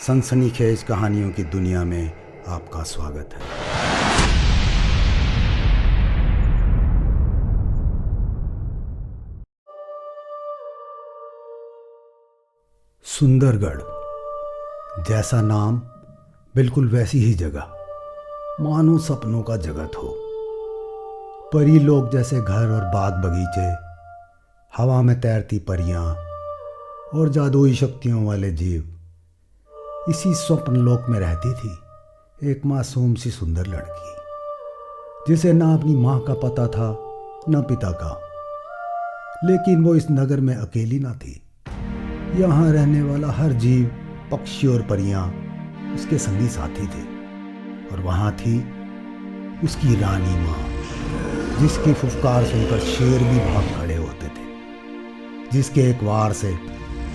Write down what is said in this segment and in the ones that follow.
सनसनीखेज कहानियों की दुनिया में आपका स्वागत है। सुंदरगढ़ जैसा नाम, बिल्कुल वैसी ही जगह, मानो सपनों का जगत हो। परी लोग जैसे घर और बाग बगीचे, हवा में तैरती परियां और जादुई शक्तियों वाले जीव, इसी स्वप्न लोक में रहती थी एक मासूम सी सुंदर लड़की, जिसे ना अपनी माँ का पता था न पिता का। लेकिन वो इस नगर में अकेली ना थी। यहाँ रहने वाला हर जीव, पक्षी और परियां उसके संगी साथी थे। और वहाँ थी उसकी रानी माँ, जिसकी फुफकार सुनकर शेर भी भाग खड़े होते थे, जिसके एक वार से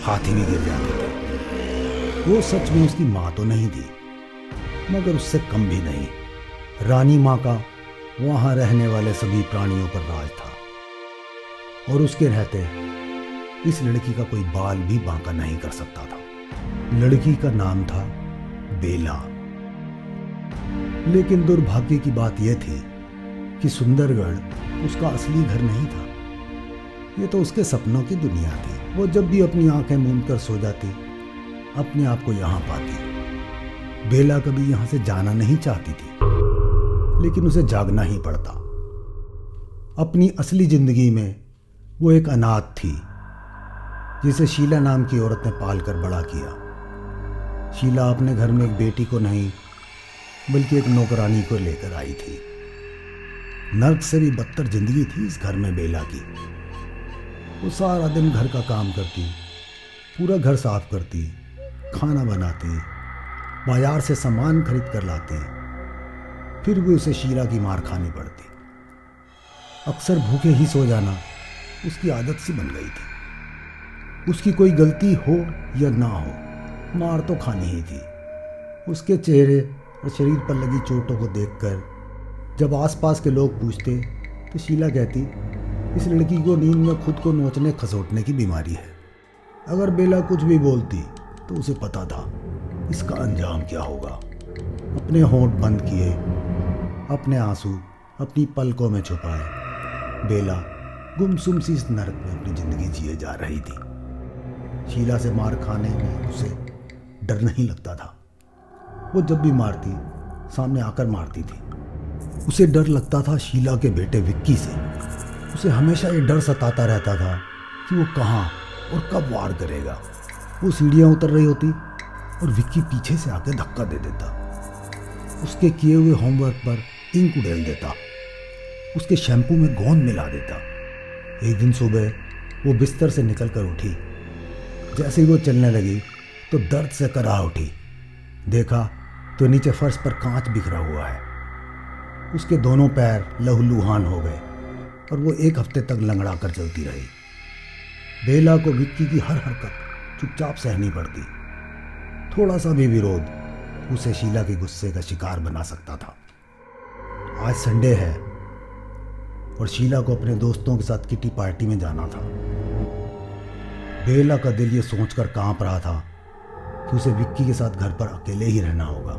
हाथी भी गिर जाते थे। वो सच में उसकी माँ तो नहीं थी, मगर उससे कम भी नहीं। रानी माँ का वहाँ रहने वाले सभी प्राणियों पर राज था, और उसके रहते इस लड़की का कोई बाल भी बांका नहीं कर सकता था। लड़की का नाम था बेला। लेकिन दुर्भाग्य की बात यह थी कि सुंदरगढ़ उसका असली घर नहीं था। ये तो उसके सपनों की दुनिया थी। वो जब भी अपनी आंखें मूंद कर सो जाती, अपने आप को यहाँ पाती। बेला कभी यहाँ से जाना नहीं चाहती थी, लेकिन उसे जागना ही पड़ता। अपनी असली जिंदगी में वो एक अनाथ थी, जिसे शीला नाम की औरत ने पाल कर बड़ा किया। शीला अपने घर में एक बेटी को नहीं, बल्कि एक नौकरानी को लेकर आई थी। नर्क से भी बदतर जिंदगी थी इस घर में बेला की। वो सारा दिन घर का काम करती, पूरा घर साफ करती, खाना बनाती, बाजार से सामान खरीद कर लाती, फिर भी उसे शीला की मार खानी पड़ती। अक्सर भूखे ही सो जाना उसकी आदत सी बन गई थी। उसकी कोई गलती हो या ना हो, मार तो खानी ही थी। उसके चेहरे और शरीर पर लगी चोटों को देखकर जब आसपास के लोग पूछते, तो शीला कहती, इस लड़की को नींद में खुद को नोचने खसोटने की बीमारी है। अगर बेला कुछ भी बोलती तो उसे पता था इसका अंजाम क्या होगा। अपने होंठ बंद किए, अपने आंसू अपनी पलकों में छुपाए, बेला गुमसुम सी इस नरक में अपनी जिंदगी जिए जा रही थी। शीला से मार खाने में उसे डर नहीं लगता था। वो जब भी मारती, सामने आकर मारती थी। उसे डर लगता था शीला के बेटे विक्की से। उसे हमेशा ये डर सताता रहता था कि वो कहाँ और कब वार करेगा। वो सीढ़ियाँ उतर रही होती और विक्की पीछे से आके धक्का दे देता, उसके किए हुए होमवर्क पर इंक उड़ेल देता, उसके शैम्पू में गोंद मिला देता। एक दिन सुबह वो बिस्तर से निकल कर उठी। जैसे ही वो चलने लगी तो दर्द से कराह उठी। देखा तो नीचे फर्श पर कांच बिखरा हुआ है। उसके दोनों पैर लहूलुहान हो गए और वो एक हफ्ते तक लंगड़ा कर चलती रही। बेला को विक्की की हर हरकत चुपचाप सहनी पड़ती। थोड़ा सा भी विरोध उसे शीला के गुस्से का शिकार बना सकता था। आज संडे है और शीला को अपने दोस्तों के साथ किटी पार्टी में जाना था। बेला का दिल ये सोचकर कांप रहा था कि उसे विक्की के साथ घर पर अकेले ही रहना होगा।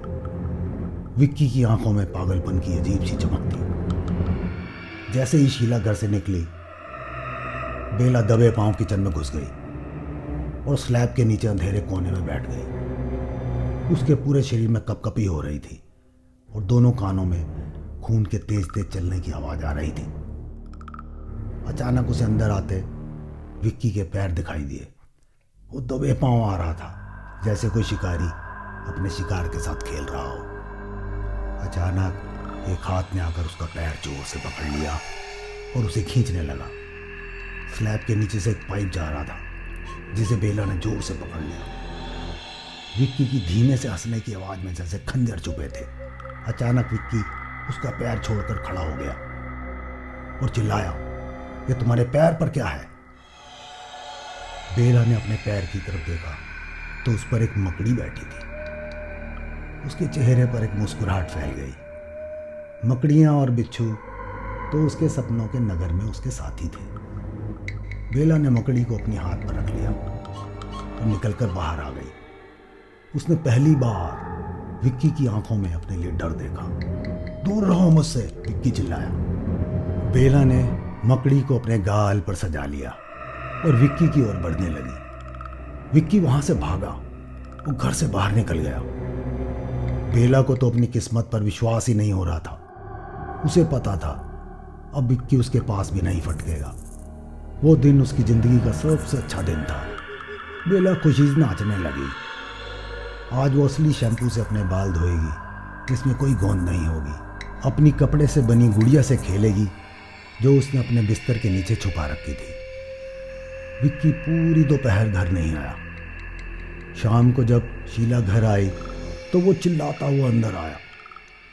विक्की की आंखों में पागलपन की अजीब सी चमक थी। जैसे ही शीला घर से निकली, बेला दबे पांव किचन में घुस गई और स्लैब के नीचे अंधेरे कोने में बैठ गई। उसके पूरे शरीर में कपकपी हो रही थी और दोनों कानों में खून के तेज तेज चलने की आवाज आ रही थी। अचानक उसे अंदर आते विक्की के पैर दिखाई दिए। वो दबे पांव आ रहा था, जैसे कोई शिकारी अपने शिकार के साथ खेल रहा हो। अचानक एक हाथ ने आकर उसका पैर जोर से पकड़ लिया और उसे खींचने लगा। स्लैब के नीचे से एक पाइप जा रहा था, जिसे बेला ने जोर से पकड़ लिया। विक्की की धीमे से हंसने की आवाज में जैसे खंजर चुभे थे। अचानक विक्की उसका पैर छोड़कर खड़ा हो गया और चिल्लाया, ये तुम्हारे पैर पर क्या है? बेला ने अपने पैर की तरफ देखा तो उस पर एक मकड़ी बैठी थी। उसके चेहरे पर एक मुस्कुराहट फैल गई। मकड़ियाँ और बिच्छू तो उसके सपनों के नगर में उसके साथी थे। बेला ने मकड़ी को अपने हाथ पर रख लिया और निकलकर बाहर आ गई। उसने पहली बार विक्की की आंखों में अपने लिए डर देखा। दूर रहो मुझसे, विक्की चिल्लाया। बेला ने मकड़ी को अपने गाल पर सजा लिया और विक्की की ओर बढ़ने लगी। विक्की वहां से भागा, वो घर से बाहर निकल गया। बेला को तो अपनी किस्मत पर विश्वास ही नहीं हो रहा था। उसे पता था अब विक्की उसके पास भी नहीं फटकेगा। वो दिन उसकी जिंदगी का सबसे अच्छा दिन था। बेला खुशी से नाचने लगी। आज वो असली शैम्पू से अपने बाल धोएगी, जिसमें कोई गोंद नहीं होगी। अपनी कपड़े से बनी गुड़िया से खेलेगी, जो उसने अपने बिस्तर के नीचे छुपा रखी थी। विक्की पूरी दोपहर घर नहीं आया। शाम को जब शीला घर आई तो वो चिल्लाता हुआ अंदर आया।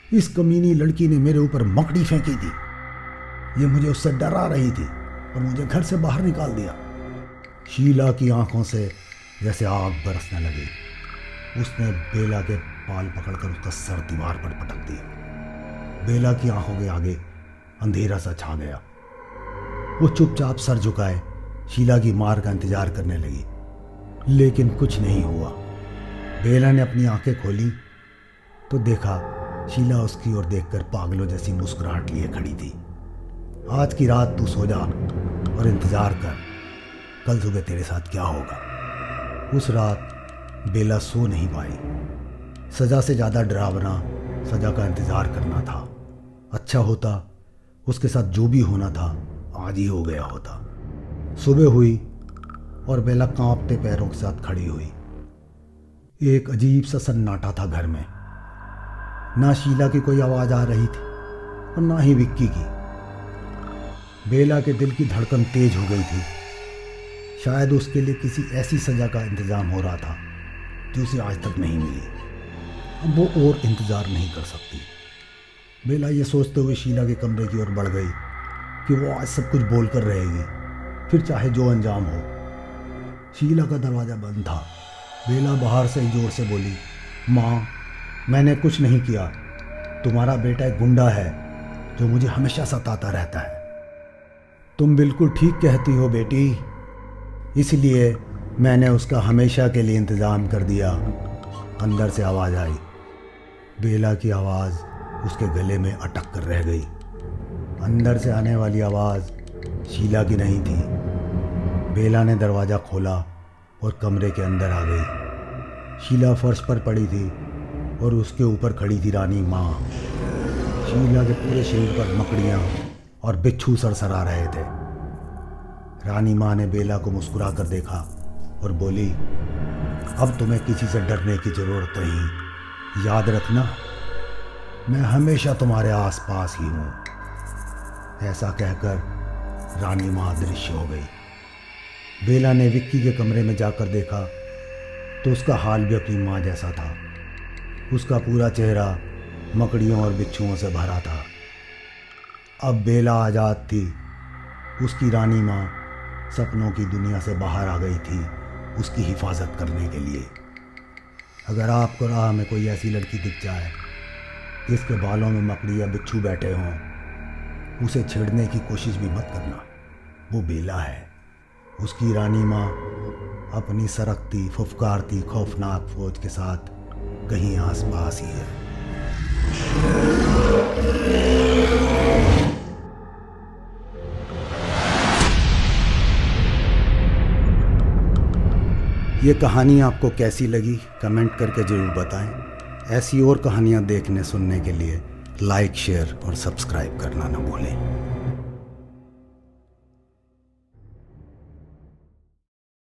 इस कमीनी लड़की ने मेरे ऊपर मकड़ी फेंकी थी। ये मुझे उससे डरा रही थी और मुझे घर से बाहर निकाल दिया। शीला की आंखों से जैसे आग बरसने लगी। उसने बेला के बाल पकड़कर उसका सर दीवार पर पटक दिया। बेला की आंखों के आगे अंधेरा सा छा गया। वो चुपचाप सर झुकाए शीला की मार का इंतजार करने लगी, लेकिन कुछ नहीं हुआ। बेला ने अपनी आंखें खोली तो देखा शीला उसकी ओर देखकर पागलों जैसी मुस्कुराहट लिए खड़ी थी। आज की रात तू सो जा और इंतजार कर, कल सुबह तेरे साथ क्या होगा। उस रात बेला सो नहीं पाई। सजा से ज़्यादा डरावना सजा का इंतजार करना था। अच्छा होता उसके साथ जो भी होना था आज ही हो गया होता। सुबह हुई और बेला कांपते पैरों के साथ खड़ी हुई। एक अजीब सा सन्नाटा था घर में। ना शीला की कोई आवाज़ आ रही थी और ना ही विक्की की। बेला के दिल की धड़कन तेज हो गई थी। शायद उसके लिए किसी ऐसी सज़ा का इंतज़ाम हो रहा था जो उसे आज तक नहीं मिली। अब वो और इंतज़ार नहीं कर सकती। बेला ये सोचते हुए शीला के कमरे की ओर बढ़ गई कि वो आज सब कुछ बोल कर रहेगी, फिर चाहे जो अंजाम हो। शीला का दरवाज़ा बंद था। बेला बाहर से ही जोर से बोली, माँ, मैंने कुछ नहीं किया। तुम्हारा बेटा एक गुंडा है जो मुझे हमेशा सताता रहता है। तुम बिल्कुल ठीक कहती हो बेटी, इसलिए मैंने उसका हमेशा के लिए इंतज़ाम कर दिया। अंदर से आवाज़ आई। बेला की आवाज़ उसके गले में अटक कर रह गई। अंदर से आने वाली आवाज़ शीला की नहीं थी। बेला ने दरवाज़ा खोला और कमरे के अंदर आ गई। शीला फर्श पर पड़ी थी और उसके ऊपर खड़ी थी रानी माँ। शीला के पूरे शरीर पर मकड़ियाँ और बिच्छू सरसरा रहे थे। रानी माँ ने बेला को मुस्कुरा कर देखा और बोली, अब तुम्हें किसी से डरने की ज़रूरत नहीं। याद रखना, मैं हमेशा तुम्हारे आसपास ही हूँ। ऐसा कहकर रानी माँ अदृश्य हो गई। बेला ने विक्की के कमरे में जाकर देखा तो उसका हाल भी अपनी माँ जैसा था। उसका पूरा चेहरा मकड़ियों और बिच्छुओं से भरा था। अब बेला आज़ाद थी। उसकी रानी माँ सपनों की दुनिया से बाहर आ गई थी उसकी हिफाजत करने के लिए। अगर आपको राह में कोई ऐसी लड़की दिख जाए जिसके बालों में मकड़ी या बिच्छू बैठे हों, उसे छेड़ने की कोशिश भी मत करना। वो बेला है। उसकी रानी माँ अपनी सरकती फुफकारती खौफनाक फौज के साथ कहीं आसपास ही है। ये कहानी आपको कैसी लगी कमेंट करके ज़रूर बताएं। ऐसी और कहानियाँ देखने सुनने के लिए लाइक, शेयर और सब्सक्राइब करना ना भूलें।